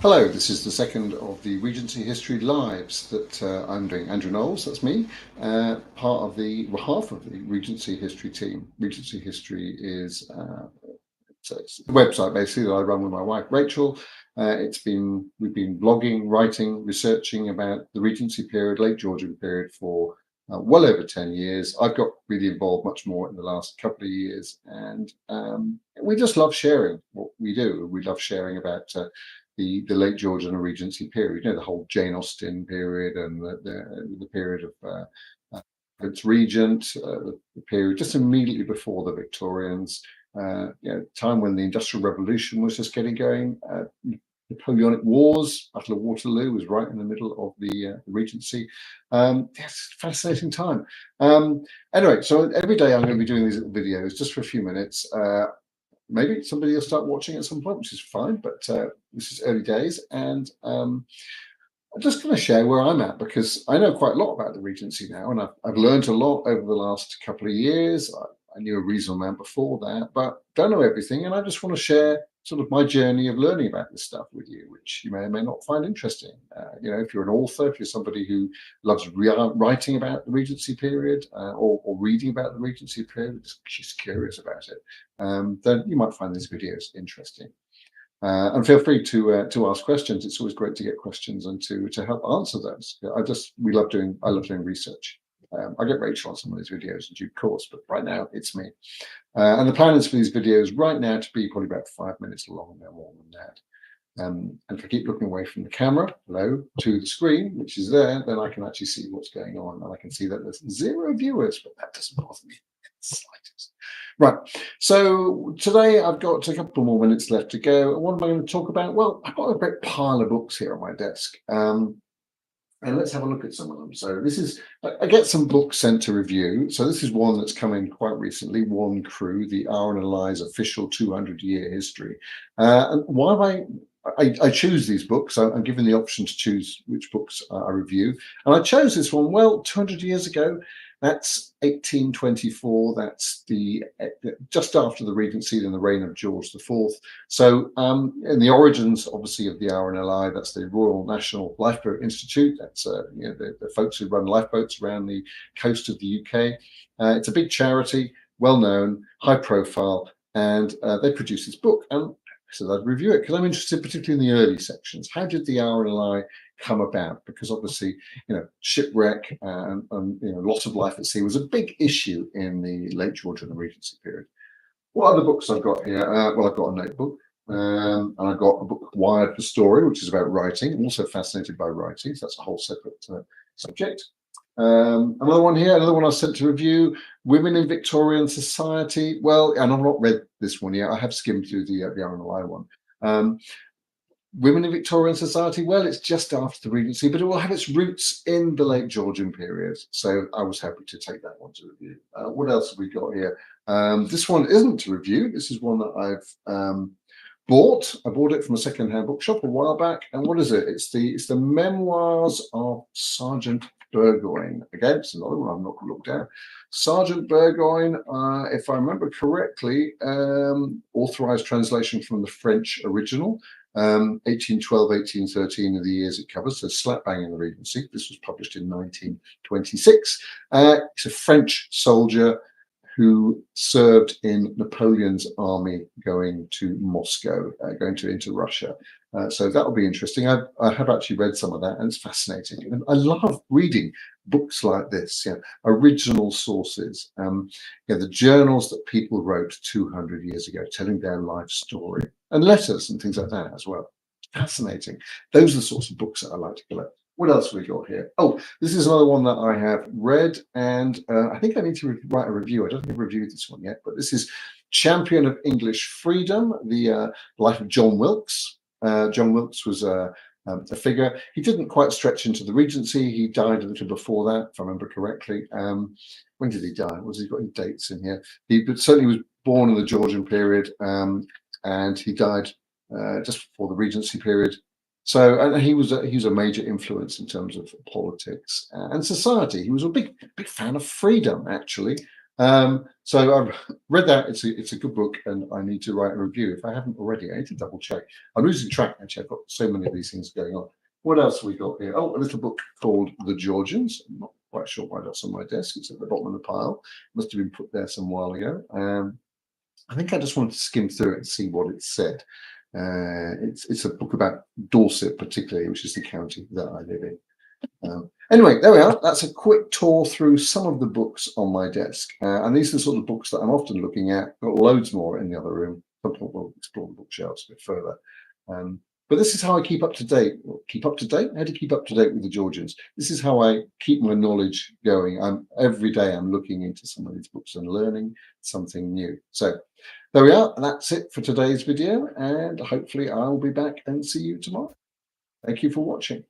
Hello, this is the second of the Regency History Lives that I'm doing. Andrew Knowles, that's me, half of the Regency History team. Regency History is it's a website basically that I run with my wife Rachel. We've been blogging, writing, researching about the Regency period, late Georgian period for well over 10 years. I've got really involved much more in the last couple of years, and we just love sharing what we do. We love sharing about the late Georgian and Regency period, the whole Jane Austen period and the period of Prince Regent, the period just immediately before the Victorians, time when the Industrial Revolution was just getting going. Napoleonic Wars, Battle of Waterloo was right in the middle of the Regency. Yes, fascinating time. Anyway, so every day I'm going to be doing these little videos just for a few minutes. Maybe somebody will start watching at some point, which is fine, but this is early days. And I'm just going to share where I'm at because I know quite a lot about the Regency now, and I've learned a lot over the last couple of years. I knew a reasonable amount before that, but don't know everything. And I just want to share sort of my journey of learning about this stuff with you, which you may or may not find interesting. If you're an author, if you're somebody who loves writing about the Regency period or reading about the Regency period, just curious about it, then you might find these videos interesting. And feel free to ask questions. It's always great to get questions and to help answer those. I love doing research. I'll get Rachel on some of these videos in due course, but right now it's me. And the plan is for these videos right now to be probably about 5 minutes long, no more than that. And if I keep looking away from the camera, to the screen, which is there, then I can actually see what's going on. And I can see that there's 0 viewers, but that doesn't bother me in the slightest. Right, so today I've got a couple more minutes left to go. And what am I going to talk about? Well, I've got a great pile of books here on my desk. And let's have a look at some of them. So I get some books sent to review. So this is one that's come in quite recently, One Crew, the R and Li's official 200-year history. And why I choose these books, I'm given the option to choose which books I review. And I chose this one, well, 200 years ago. That's 1824. That's just after the Regency and the reign of George IV. So, in the origins, obviously, of the RNLI, that's the Royal National Lifeboat Institute. That's the folks who run lifeboats around the coast of the UK. It's a big charity, well known, high profile, and they produce this book. And so I'd review it because I'm interested, particularly in the early sections. How did the RNLI come about? Because obviously, shipwreck and loss of life at sea was a big issue in the late Georgian and Regency period. What other books I've got here? Well, I've got a notebook, and I've got a book, Wired for Story, which is about writing. I'm also fascinated by writing, so that's a whole separate subject. Another one here, another one I sent to review, Women in Victorian Society. Well, and I've not read this one yet. I have skimmed through the RNLI one. Women in Victorian Society, well, it's just after the Regency, but it will have its roots in the late Georgian period. So I was happy to take that one to review. What else have we got here? This one isn't to review. This is one that I've bought. I bought it from a second-hand bookshop a while back. And what is it? It's the Memoirs of Sergeant Burgoyne. Again, it's another one I've not looked at. Sergeant Burgoyne, if I remember correctly, authorized translation from the French original. 1812, 1813 are the years it covers, so slap bang in the Regency. This was published in 1926. It's a French soldier who served in Napoleon's army going to Moscow, into Russia. So that will be interesting. I have actually read some of that, and it's fascinating. And I love reading books like this, original sources, the journals that people wrote 200 years ago, telling their life story, and letters and things like that as well. Fascinating. Those are the sorts of books that I like to collect. What else have we got here? Oh, this is another one that I have read, and I think I need to write a review. I don't think I've reviewed this one yet, but this is Champion of English Freedom, the life of John Wilkes. John Wilkes was a figure. He didn't quite stretch into the Regency. He died a little before that, if I remember correctly. When did he die? Was he got any dates in here? He certainly was born in the Georgian period, and he died just before the Regency period. So, and he was a major influence in terms of politics and society. He was a big fan of freedom, actually. So I've read that. It's a good book, and I need to write a review. If I haven't already, I need to double check. I'm losing track actually. I've got so many of these things going on. What else have we got here? Oh, a little book called The Georgians. I'm not quite sure why that's on my desk. It's at the bottom of the pile. Must have been put there some while ago. I think I just wanted to skim through it and see what it said. It's a book about Dorset, particularly, which is the county that I live in. Anyway, there we are. That's a quick tour through some of the books on my desk. And these are the sort of books that I'm often looking at. Got loads more in the other room. We'll explore the bookshelves a bit further. But this is how I keep up to date. Keep up to date? How to keep up to date with the Georgians? This is how I keep my knowledge going. Every day I'm looking into some of these books and learning something new. So there we are. That's it for today's video. And hopefully I'll be back and see you tomorrow. Thank you for watching.